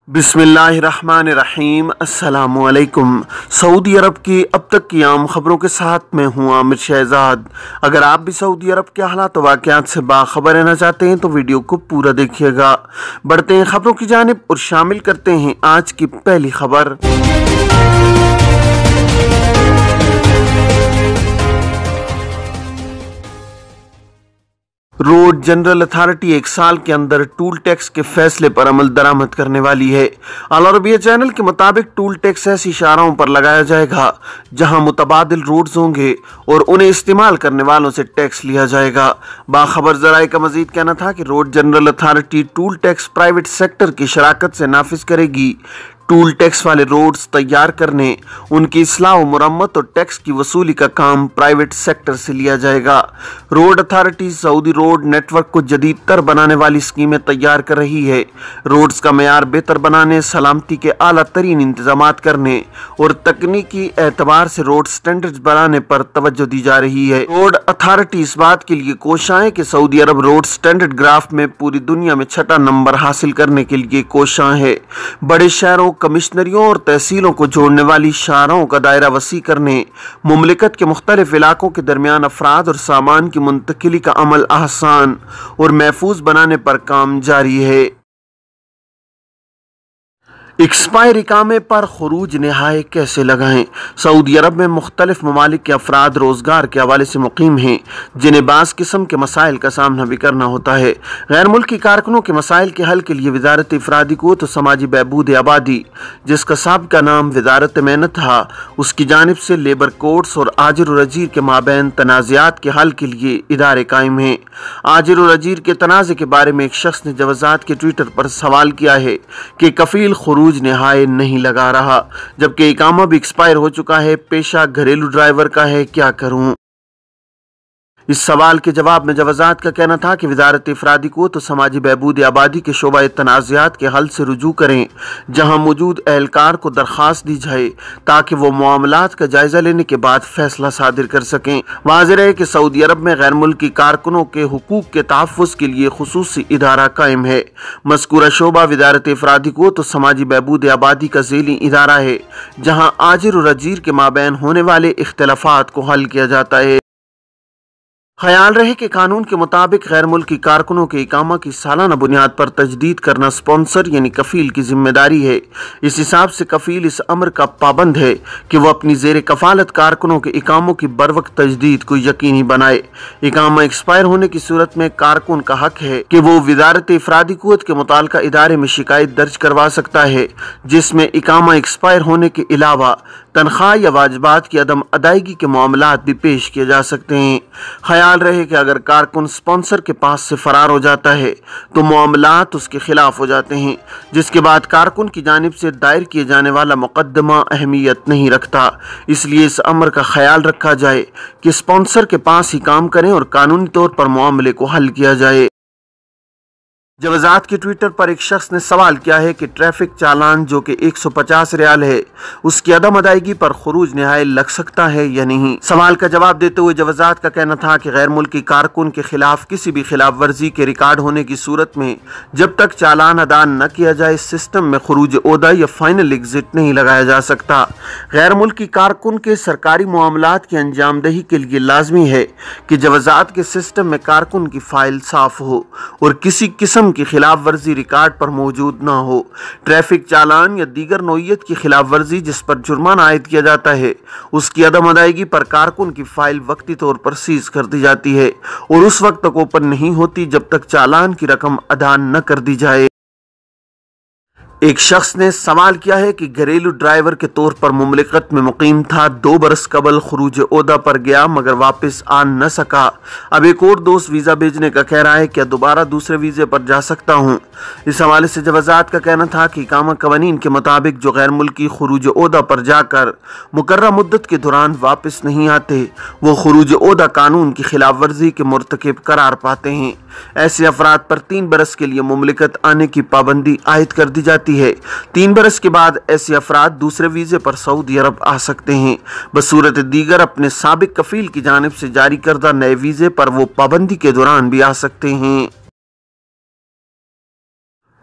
बिस्मिल्लाहिर्रहमानिर्रहीम। अस्सलामुअलैकुम। सऊदी अरब की अब तक की आम खबरों के साथ मैं हूँ आमिर शहजाद। अगर आप भी सऊदी अरब के हालात वाक़यात से बाखबर रहना चाहते हैं तो वीडियो को पूरा देखिएगा। बढ़ते हैं खबरों की जानिब और शामिल करते हैं आज की पहली खबर। रोड जनरल अथॉरिटी एक साल के अंदर टूल टैक्स के फैसले पर अमल दरामद करने वाली है। अल अरबिया चैनल के मुताबिक टूल टैक्स ऐसी शाहराहों पर लगाया जाएगा जहां मुतबादिल रोड्स होंगे और उन्हें इस्तेमाल करने वालों से टैक्स लिया जाएगा। बाखबर जराए का मजीद कहना था कि road general authority toll tax private sector की शराकत से नाफिज करेगी। टूल टैक्स वाले रोड्स तैयार करने, उनकी इस्लाह व मुरम्मत और टैक्स की वसूली का काम प्राइवेट सेक्टर से लिया जाएगा। Road authority Saudi road network को जदीद तर बनाने वाली स्कीमें तैयार कर रही है। रोड्स का मेयार बेहतर बनाने, सलामती के आला तरीन इंतजाम करने और तकनीकी एतबार से रोड स्टैंडर्ड्स बनाने पर तवज्जो दी जा रही है। रोड अथॉरिटी इस बात के लिए कोशां है कि सऊदी अरब रोड स्टैंडर्ड ग्राफ में पूरी दुनिया में 6ठा नंबर हासिल करने के लिए कोशां है। बड़े शहरों, कमिश्नरियों और तहसीलों को जोड़ने वाली शाहराहों का दायरा वसी करने, मुमलिकत के मुख्तलिफ इलाकों के दरमियान अफराद और सामान की मुंतकिली का अमल आसान और महफूज बनाने पर काम जारी है। एक्सपायर इकामे पर खुरूज निहाय कैसे लगाएं। सऊदी अरब में मुख्तलिफ ममालिक के अफराद रोज़गार के हवाले से मुकीम हैं जिन्हें बाज़ किस्म के मसाइल का सामना भी करना होता है। गैर मुल्की कारकुनों के मसाइल के हल के लिए वजारत इफरादी क़ुव्वत व समाजी बहबूद आबादी, जिसका साबिका नाम वजारत मेहनत था, उसकी जानिब से लेबर कोर्ट्स और आजिर व अजीर के माबैन तनाज़ात के हल के लिए इदारे कायम हैं। आजिर व अजीर के तनाज़े के बारे में एक शख्स ने जवाज़ात के ट्विटर पर सवाल किया है कि कफ़ील खुरूज निहाय नहीं लगा रहा, जबकि इकामा भी एक्सपायर हो चुका है। पेशा घरेलू ड्राइवर का है, क्या करूं? इस सवाल के जवाब में जवाज़ात का कहना था कि वजारत इफरादी को तो समाजी बहबूद आबादी के शोबा तनाज़ात के हल से रुजू करें, जहां मौजूद एहलकार को दरख्वास्त दी जाए ताकि वो मामलात का जायजा लेने के बाद फैसला सादिर कर सकें। वाज़ेह है कि सऊदी अरब में गैर मुल्की कारकुनों के हुकूक के तहफ़्फ़ुज़ के लिए खुसूसी इदारा कायम है। मज़कूरा शोबा वजारत इफरादी को तो समाजी बहबूद आबादी का ज़ेली इदारा है, जहाँ आजिर और अजीर के माबैन होने वाले इख्तलाफात को हल किया जाता है। ख्याल रहे कि कानून के मुताबिक गैर मुल्की कारकुनों के इकामा की सालाना बुनियाद पर तजदीद करना स्पॉन्सर यानी कफ़ील की जिम्मेदारी है। इस हिसाब से कफ़ील इस अमर का पाबंद है कि वह अपनी ज़ेर कफ़ालत कारकुनों के इकामों की बरवक्त तजदीद को यकीनी बनाए। इकामा एक्सपायर होने की सूरत में कारकुन का हक है कि वो वजारत इफरादी क़ुव्वत के मुताल्लिका इदारे में शिकायत दर्ज करवा सकता है, जिसमें इकामा एक्सपायर होने के अलावा तनख्वाह या वाजिबात की अदम अदायगी के मामलात भी पेश किए जा सकते हैं। ख्याल रहे कि अगर कारकुन स्पॉन्सर के पास से फरार हो जाता है तो मामलात उसके खिलाफ हो जाते हैं, जिसके बाद कारकुन की जानिब से दायर किए जाने वाला मुकदमा अहमियत नहीं रखता। इसलिए इस अमर का ख्याल रखा जाए कि स्पॉन्सर के पास ही काम करें और कानूनी तौर पर मामले को हल किया जाए। जवाज़ात के ट्विटर पर एक शख्स ने सवाल किया है कि ट्रैफिक चालान जो कि 150 रियाल है, उसकी अदम अदायगी पर खुरूज निहाय लग सकता है या नहीं। सवाल का जवाब देते हुए जवाज़ात का कहना था कि गैर मुल्की कारकुन के खिलाफ किसी भी खिलाफ वर्जी के रिकॉर्ड होने की सूरत में जब तक चालान अदा न किया जाए, सिस्टम में खुरूज ओहदा या फाइनल एग्जिट नहीं लगाया जा सकता। गैर मुल्की कारकुन के सरकारी मामलात की अंजामदही के लिए लाजमी है कि जवाज़ात के सिस्टम में कारकुन की फाइल साफ हो और किसी किस्म की खिलाफ वर्जी रिकॉर्ड पर मौजूद न हो। ट्रैफिक चालान या दीगर नौइयत की खिलाफ वर्जी जिस पर जुर्माना आयद किया जाता है, उसकी अदम अदायगी पर कारकुन की फाइल वक्ती तौर पर सीज कर दी जाती है और उस वक्त तक ओपन नहीं होती जब तक चालान की रकम अदा न कर दी जाए। एक शख्स ने सवाल किया है कि घरेलू ड्राइवर के तौर पर मुमलिकत में मुकीम था, 2 बरस कबल खुरूज ओहदा पर गया मगर वापस आ न सका। अब एक और दोस्त वीज़ा भेजने का कह रहा है, क्या दोबारा दूसरे वीज़े पर जा सकता हूँ? इस हवाले से जवाज़ात का कहना था कि इकामा कवानीन के मुताबिक जो गैर मुल्की खुरूज ओहदा पर जाकर मुकर्रर मुद्दत के दौरान वापस नहीं आते, वो खुरूज ओहदा कानून की खिलाफ वर्जी के मुर्तकिब करार पाते हैं। ऐसे अफराद पर 3 बरस के लिए मुमलिकत आने की पाबंदी आयद कर दी जाती है। 3 बरस के बाद ऐसे अफराद दूसरे वीज़े पर सऊदी अरब आ सकते हैं। बसूरत दीगर अपने साबिक कफ़ील की जानिब से जारी करदा नए वीज़े पर वो पाबंदी के दौरान भी आ सकते हैं।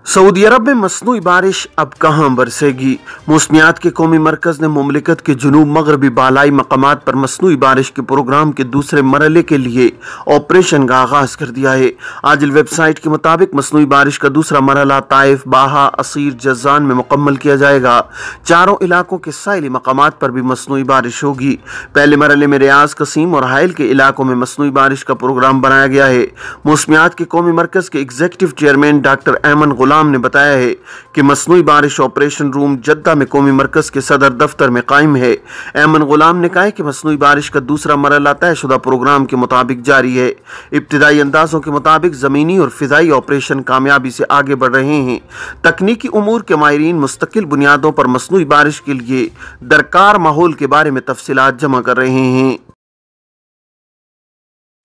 सऊदी अरब में मसनूई बारिश अब कहां बरसेगी। मौसमियात के कौमी मरकज ने मुमलिकत के जुनूब मगरबी बालाई मकामात पर मसनूई बारिश के प्रोग्राम के दूसरे मरहले के लिए ऑपरेशन का आगाज कर दिया है। आजिल वेबसाइट के मुताबिक मसनूई बारिश का दूसरा मरहला ताइफ, बाहा, असीर, जज़ान में मुकम्मल किया जाएगा। चारों इलाकों के साइली मकामात पर भी मसनूई बारिश होगी। पहले मरहले में रियाज, कसीम और हाइल के इलाकों में मसनूई बारिश का प्रोग्राम बनाया गया है। मौसमियात के कौमी मरकज के एग्जीक्यूटिव चेयरमैन डॉक्टर ऐमन गुलाम ने बताया है कि मसनूई बारिश ऑपरेशन रूम जद्दा में कौमी मरकज के सदर दफ्तर में कायम है। ऐमन गुलाम ने कहा कि मसनूई बारिश का दूसरा मरहला तयशुदा प्रोग्राम के मुताबिक जारी है। इब्तिदाई अंदाजों के मुताबिक जमीनी और फिजाई ऑपरेशन कामयाबी से आगे बढ़ रहे हैं। तकनीकी उमूर के माहिरीन मुस्तकिल बुनियादों पर मसनूई बारिश के लिए दरकार माहौल के बारे में तफसीलात जमा कर रहे हैं।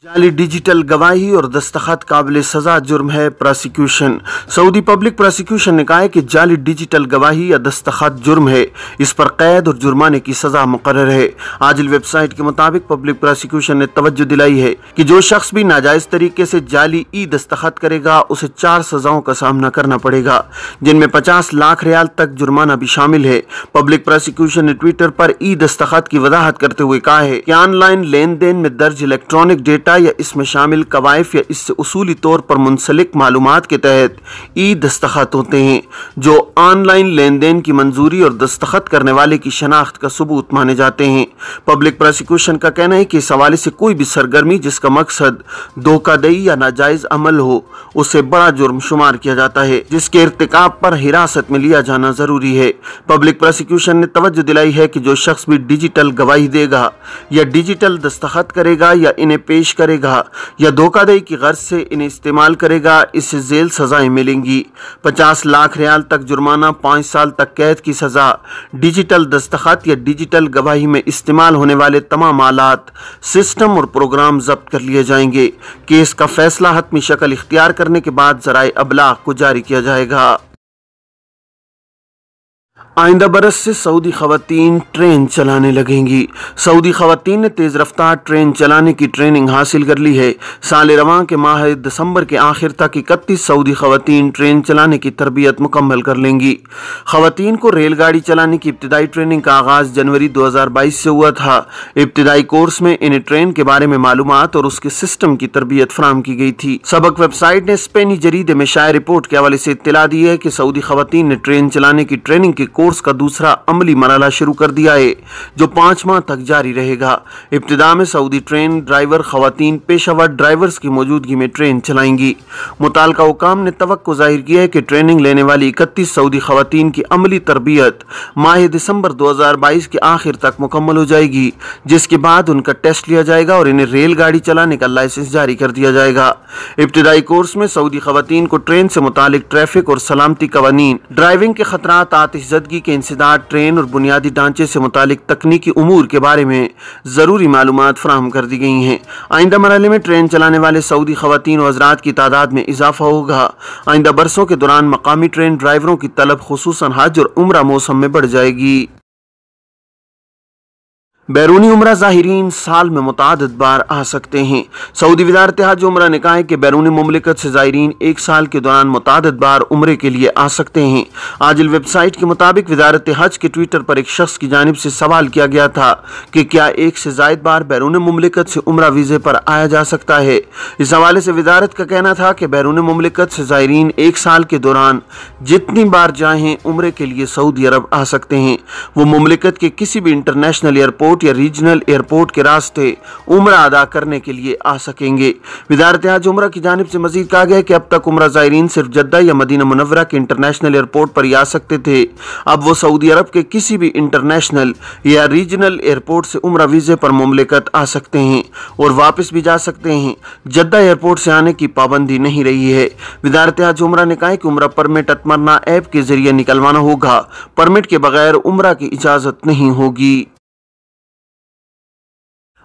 जाली डिजिटल गवाही और दस्तखत काबिल सजा जुर्म है, प्रोसिक्यूशन। सऊदी पब्लिक प्रोसिक्यूशन ने कहा है कि जाली डिजिटल गवाही या दस्तखत जुर्म है, इस पर कैद और जुर्माने की सजा मुकर्रर है। आजिल वेबसाइट के मुताबिक पब्लिक प्रोसिक्यूशन ने तवज्जो दिलाई है कि जो शख्स भी नाजायज तरीके से जाली ई दस्तखत करेगा उसे 4 सजाओं का सामना करना पड़ेगा, जिनमें 50 लाख रियाल तक जुर्माना भी शामिल है। पब्लिक प्रोसिक्यूशन ने ट्विटर पर ई दस्तखत की वजाहत करते हुए कहा है कि ऑनलाइन लेन देन में दर्ज इलेक्ट्रॉनिक डेटा या इसमें शामिल कवायफ या इससे उसूली तौर पर मुंसलिक मालूमात के तहत ई दस्तखत होते हैं, जो ऑनलाइन लेन देन की मंजूरी और दस्तखत करने वाले की शनाख्त का सबूत माने जाते हैं। पब्लिक प्रोसिक्यूशन का कहना है कि इस हवाले से कोई भी सरगर्मी जिसका मकसद धोखाधड़ी या नाजायज अमल हो उसे बड़ा जुर्म शुमार किया जाता है, जिसके इर्तिकाब पर हिरासत में लिया जाना जरूरी है। पब्लिक प्रोसिक्यूशन ने तवज्जो दिलाई है कि जो शख्स भी डिजिटल गवाही देगा या डिजिटल दस्तखत करेगा या इन्हें पेश करेगा या धोखाधड़ी की गर्ज से इन्हें इस्तेमाल करेगा, इससे जेल सजाएं मिलेंगी। 50 लाख रियाल तक जुर्माना, 5 साल तक कैद की सजा। डिजिटल दस्तखत या डिजिटल गवाही में इस्तेमाल होने वाले तमाम आलात, सिस्टम और प्रोग्राम जब्त कर लिए जाएंगे। केस का फैसला हतमी शक्ल इख्तियार करने के बाद ज़राए अबलाग को जारी किया जाएगा। आइंदा बरस से सऊदी खवातीन ट्रेन चलाने लगेंगी। सऊदी खवातीन ने तेज़ रफ्तार ट्रेन चलाने की ट्रेनिंग हासिल कर ली है। साल रवां के माह दिसंबर के आखिर तक 31 सऊदी खवातीन ट्रेन चलाने की तरबियत मुकम्मल कर लेंगी। खवातीन को रेलगाड़ी चलाने की इब्तिदाई ट्रेनिंग का आगाज़ जनवरी 2022 से हुआ था। इब्तिदाई कोर्स में इन्हें ट्रेन के बारे में मालूमात और उसके सिस्टम की तरबियत फराहम की गई थी। सबक वेबसाइट ने स्पेनी जरीदे में शाया रिपोर्ट के हवाले से इत्तला दी है कि सऊदी खवातीन ने ट्रेन चलाने की ट्रेनिंग के कोर्स का दूसरा अमली मरहला शुरू कर दिया है, जो 5 माह तक जारी रहेगा। इब्तिदा में सऊदी ट्रेन ड्राइवर खवातीन पेशावर ड्राइवर्स की मौजूदगी में ट्रेन चलाएंगी। मुताल्लिका हुकाम ने तवक्को जाहिर किया है कि ट्रेनिंग लेने वाली 31 सऊदी खवातीन की अमली तरबियत माह दिसंबर 2022 के आखिर तक मुकम्मल हो जाएगी, जिसके बाद उनका टेस्ट लिया जाएगा और इन्हें रेलगाड़ी चलाने का लाइसेंस जारी कर दिया जाएगा। इब्तिदाई कोर्स में सऊदी खवातीन को ट्रेन से मुतालिक ट्रैफिक और सलामती कवानीन, ड्राइविंग के खतरात, आतिशज़दगी के इंसदाद, ट्रेन और बुनियादी ढांचे से मुतालिक तकनीकी उमूर के बारे में ज़रूरी मालूमात फराहम कर दी गई हैं। आइंदा मरहले में ट्रेन चलाने वाले सऊदी खवातीन व हज़रात की तादाद में इजाफा होगा। आइंदा बरसों के दौरान मकामी ट्रेन ड्राइवरों की तलब खुसूसन हज और उम्रा मौसम में बढ़ जाएगी। बैरूनी उम्रा ज़ाहिरीन साल में मुतादिद बार आ सकते हैं। सऊदी वज़ारत हज उम्रा ने कहा है कि बैरूनी मुमलिकत से ज़ाहिरीन एक साल के दौरान मुतादिद बार उम्रे के लिए आ सकते हैं। आजिल वेबसाइट के मुताबिक वज़ारत हज के ट्विटर पर एक शख्स की जानिब से सवाल किया गया था कि क्या एक से ज़ायद बार बैरूनी मुमलिकत से उम्रा वीज़े पर आया जा सकता है। इस हवाले से वज़ारत का कहना था कि बैरूनी मुमलिकत से ज़ाहिरीन एक साल के दौरान जितनी बार चाहें उम्रे के लिए सऊदी अरब आ सकते हैं। वो मुमलिकत के किसी भी इंटरनेशनल एयरपोर्ट या रीजनल एयरपोर्ट के रास्ते उम्रा अदा करने के लिए आ सकेंगे। वज़ारत हज उम्रा की जानिब से मजीद कहा गया कि अब तक उम्रा ज़ायरीन सिर्फ जद्दा या मदीना मुनव्वरा के इंटरनेशनल एयरपोर्ट पर ही आ सकते थे। अब वो सऊदी अरब के किसी भी इंटरनेशनल या रीजनल एयरपोर्ट से उम्रा वीज़े पर मुमलिकत आ सकते हैं और वापस भी जा सकते हैं। जद्दा एयरपोर्ट से आने की पाबंदी नहीं रही है। वज़ारत हज उम्रा ने कहा कि उम्रा परमिट अतमरना ऐप के जरिए निकलवाना होगा। परमिट के बगैर उम्रा की इजाज़त नहीं होगी।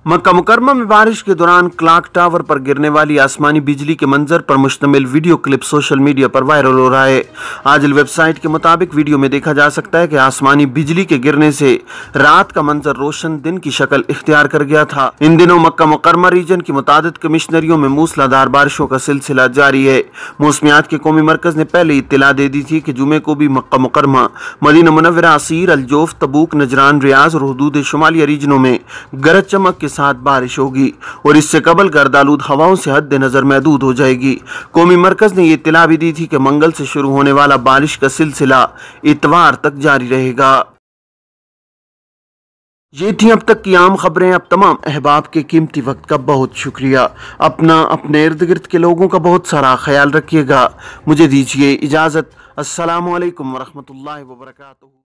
मक्का मुकरमा में बारिश के दौरान क्लॉक टावर पर गिरने वाली आसमानी बिजली के मंजर पर मुश्तमिल वीडियो क्लिप सोशल मीडिया पर वायरल हो रहा है। आजिल वेबसाइट के मुताबिक वीडियो में देखा जा सकता है कि आसमानी बिजली के गिरने से रात का मंजर रोशन दिन की शक्ल इख्तियार कर गया था। इन दिनों मक्का मुकरमा रीजन की मुतादिद कमिश्नरियों में मूसलाधार बारिशों का सिलसिला जारी है। मौसमियात के कौमी मरकज ने पहले इत्तला दे दी थी कि जुमे को भी मक्का मुकरमा, मदीना मुनव्वरा, असीर, अलजोफ, तबूक, नजरान, रियाज और हुदूद शुमालिया रीजनों में गरज चमक के साथ बारिश होगी और इससे कबल गर्दालूद हवाओं से हद नजर महदूद हो जाएगी। कौमी मरकज ने ये इत्तला भी दी थी कि मंगल से शुरू होने वाला बारिश का सिलसिला इतवार तक जारी रहेगा। ये थी अब तक की आम खबरें। अब तमाम अहबाब के कीमती वक्त का बहुत शुक्रिया। अपने इर्द गिर्द के लोगों का बहुत सारा ख्याल रखिएगा। मुझे दीजिए इजाज़त। अस्सलामु अलैकुम वरहमतुल्लाहि वबरकातुहू।